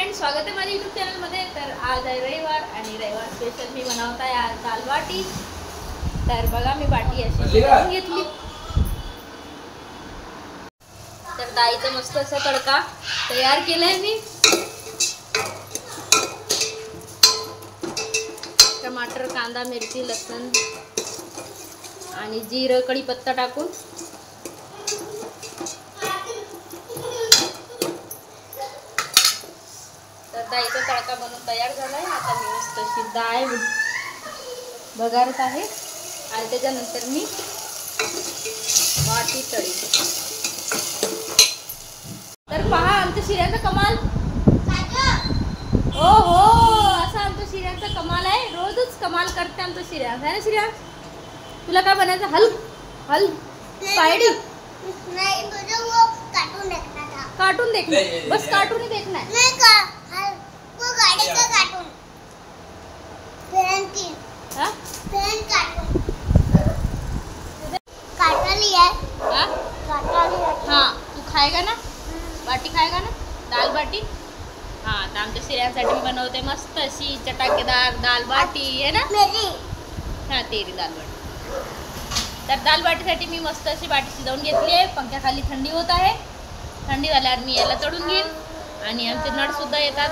Friends, स्वागत आहे माझ्या यूट्यूब चॅनलमध्ये। तर आज आहे रविवार आणि रविवार स्पेशल मी बनवत आहे आज दाल बाटी। तर बघा मी बाटी अशी शिजवून घेतली। तर डाळीचा मस्त असा तडका तयार केलाय मी। टमाटर, कांदा, मिरची, लसूण आणि जिरं, कढीपत्ता टाकून डाळीचा तडका बनवून तयार झालाय। आता मी मस्त अशी डाळ बघारत आहे आणि त्याच्यानंतर मी बाटी तळली। तर पहा आमच्या शिऱ्याचा कमाल। हो हो, असा आमच्या शिऱ्याचा कमाल आहे। रोजच कमाल करते आमचा शिऱ्या, है ना शिऱ्या? तुला काय बनायचं? हल स्पाइडी नहीं, मुझे वो कार्टून देखना था। कार्टून देखना? बस कार्टून ही देखना है? नहीं वो गाड़ी का कार्टून। फ्रेंड कार्टून काटा लिया है। हाँ काटा लिया। हाँ, तू खाएगा ना? बाटी खाएगा ना? दाल बाटी? हाँ, तो आमच्या शिऱ्यांसाठी मी बनवते मस्त अशी चटाकेदार दाल बाटी, है ना? मेरी। हाँ, तेरी दाल बाटी। तर दाल बाटीसाठी मी मस्त अशी बाटी शिजवून घेतली आहे। पंख्याखाली थंडी होत आहे। थंडी झाल्यावर मी याला तळून घेईन आणि आमचे नळ सुद्धा येतात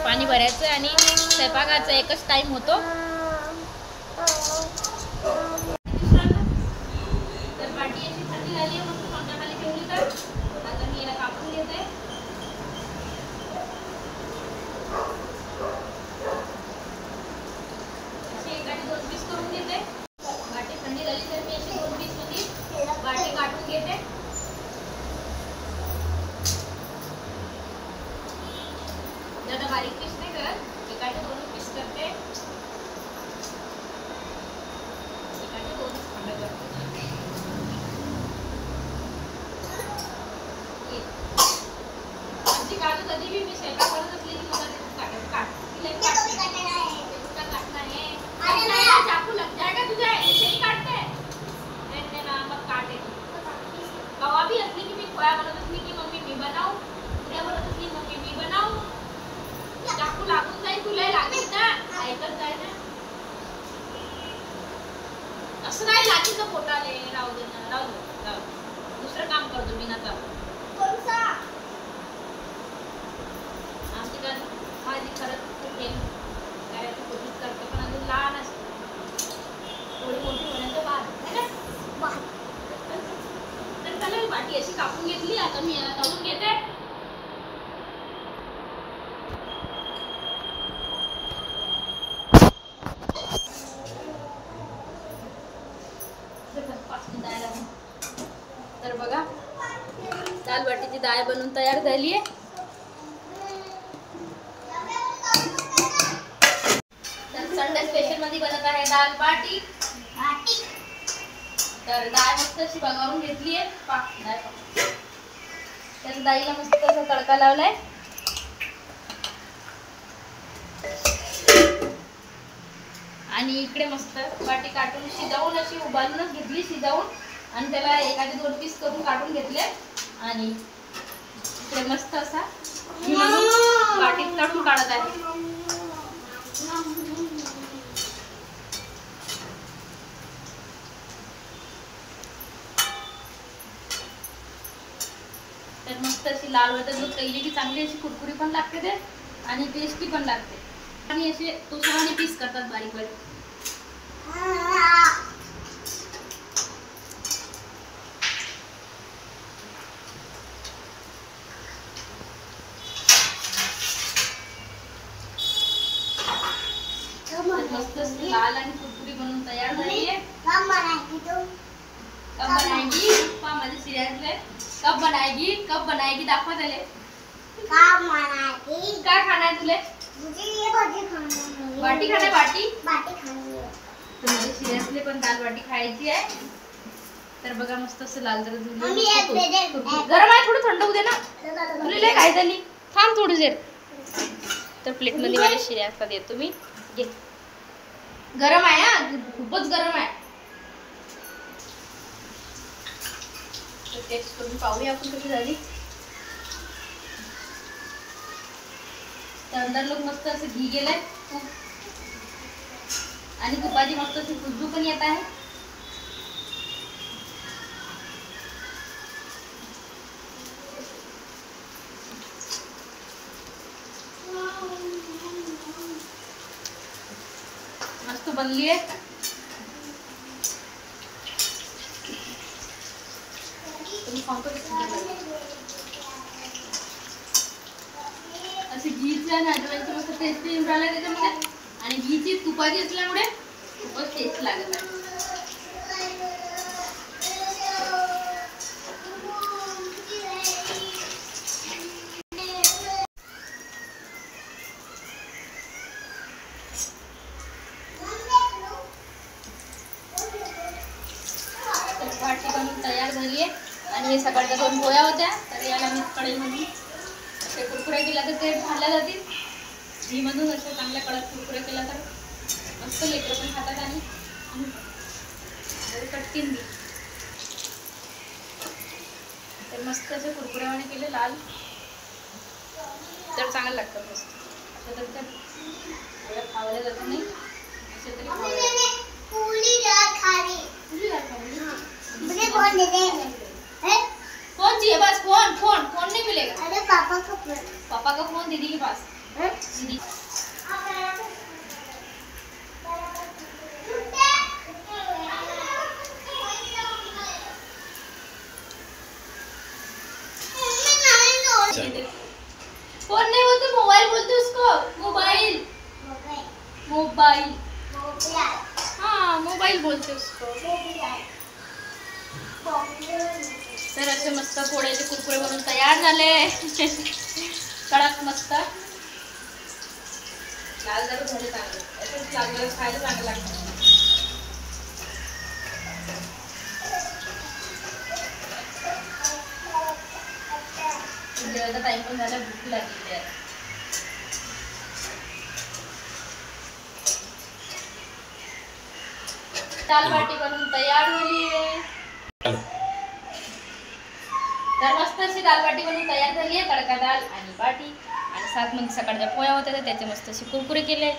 पाणी भरायचं आणि स्वयंपाकाचा एकच टाइम होतो। तर बाटी अशी थंडी झाली आहे, मस्त पंख्याखाली ठेवली। तर आता मी याला कापून घेते। अशी एकाने 2 पीस करून घेते। बाटी थंडी झाली तर मी अशी 2 पीस मध्ये बाटी काटून घेते। ज्यादा बारीक पीस नाही करत, एकाने 2 पीस करते, एकाने 2 खंड करते। आमची काजू कधी भी मी स्वयंपाक करत असली की मला काटना है। चाकू लग जाएगा तुझे, ऐसे ही काटते हैं। मत काटे। कवा भी असली की मी खोया बनवत असली की मम्मी मी बनाऊ, पुऱ्या बनवत असली मम्मी मी बनाऊ। चाकू लागून जाईल, तुला लागेल ना? ऐकत जाय ना, असं नाही लागेल तर पोटाले। राहू दे ना, राहू दे, दुसरं काम करतो मी ना। कोणसा? आमची का माझी खरंच खूप हेल्प करायची कोशिश करते, पण अजून लहान असते, थोडी मोठी होण्याच्या बाद, है ना? तर चला मी बाटी अशी कापून घेतली। आता मी याला तळून घेते। तर बघा दाल बाटीची डाळ बनवून तयार झाली आहे। तर संडे स्पेशल मध्ये बनत आहे दाल बाटी। तर डाळ मस्त अशी बघावून घेतली आहे। तर डाळीला मस्त असा तडका लावलाय आणि इकडे मस्त बाटी काटून शिजवून अशी उबालूनच घेतली, शिजवून, आणि त्याला एखादे 2 पीस करून काढून घेतले आणि इकडे मस्त असा बाटीत काढून काढत आहे। तर मस्त अशी लाल होते, दूध कैली की चांगली अशी कुरकुरी पण लागते ते आणि टेस्टी पण लागते। आणि असे तुसवाने पीस करतात बारीक बारीक। मस्त अशी लाल आणि कुरकुरी बनवून तयार झाली आहे। कब बनाएगी तू? कब बनाएगी? पप्पा माझे सिरियसले कब बनाएगी दाखवा त्याले। कब बनाएगी? काय खाना है तुले? मुझे ये बाटी खानी है। बाटी खाना है? बाटी खानी है। तर माझे सिरियसली पण दाल बाटी खायची आहे। तर बघा मस्त असं लाल जर मम्मी एक दे दे। गरम आहे, थोडं थंड होऊ दे ना। तुला लय काय झाली? थांब थोडी देर। तर प्लेट मध्ये माझ्या शिऱ्याचा देतो मी, घे। गरम आहे हा, खूपच गरम आहे। टेस्ट करून पाहूया आपण कशी झाली। तर अंदर लोक मस्त असं घी गेलंय तूप आणि तुपाची मस्त अशी खुशबू पण येत आहे. मस्त बनली आहे. अशी घीची आणि अजवाईनची मस्त टेस्ट येऊन राहिला त्याच्यामध्ये आणि घीची तुपाची असल्यामुळे खूपच टेस्ट लागत आहे. भाटी बनवून तयार झाली आहे आणि हे सकाळच्या 2 पोळ्या होत्या तर याला मी कढईमध्ये असे कुरकुरे केला तर ते भाजल्या जातील. घीमधून असे चांगल्या कडक कुरकुरे केला तर मस्त लेकरं पण खातात आणि कटकीन बी. तर मस्त असे कुरकुरेवाने केले लाल तर चांगलं लागतं मस्त. असं तर पोळ्या खावल्या जात नाही असे तरी फोन चाहिए बस. फोन फोन फोन नहीं मिलेगा. अरे पापा का फोन. पापा का फोन दीदी के पास. दीदी फोन नहीं बोलते मोबाइल बोलते उसको. मोबाइल मोबाइल हाँ मोबाइल बोलते उसको. तर असे मस्त पोळ्याचे कुरकुरे बनवून तयार झाले. कडक मस्त लाल जरूर झाले चांगले. असंच लागलं खायला चांगलं लागतं. जेवायचा टाइम पण झाला भूक लागलेली आहे. दाल बाटी बनवून तयार झाली आहे. तर मस्त अशी दाल बाटी बनवून तयार झाली आहे. तडका दाल आणि बाटी आणि साथ मध्ये सकाळच्या पोळ्या होत्या तर त्याचे मस्त असे कुरकुरे केले.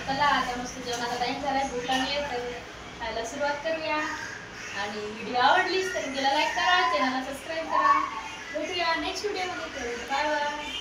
चला आता मस्त जेवणाचा टाइम झालाय. भूक लागली तर खायला सुरुवात करूया. आणि व्हिडिओ आवडलीच तर व्हिडिओला लाईक करा, चॅनलला सबस्क्राईब करा. भेटूया नेक्स्ट व्हिडिओमध्ये. Bye bye.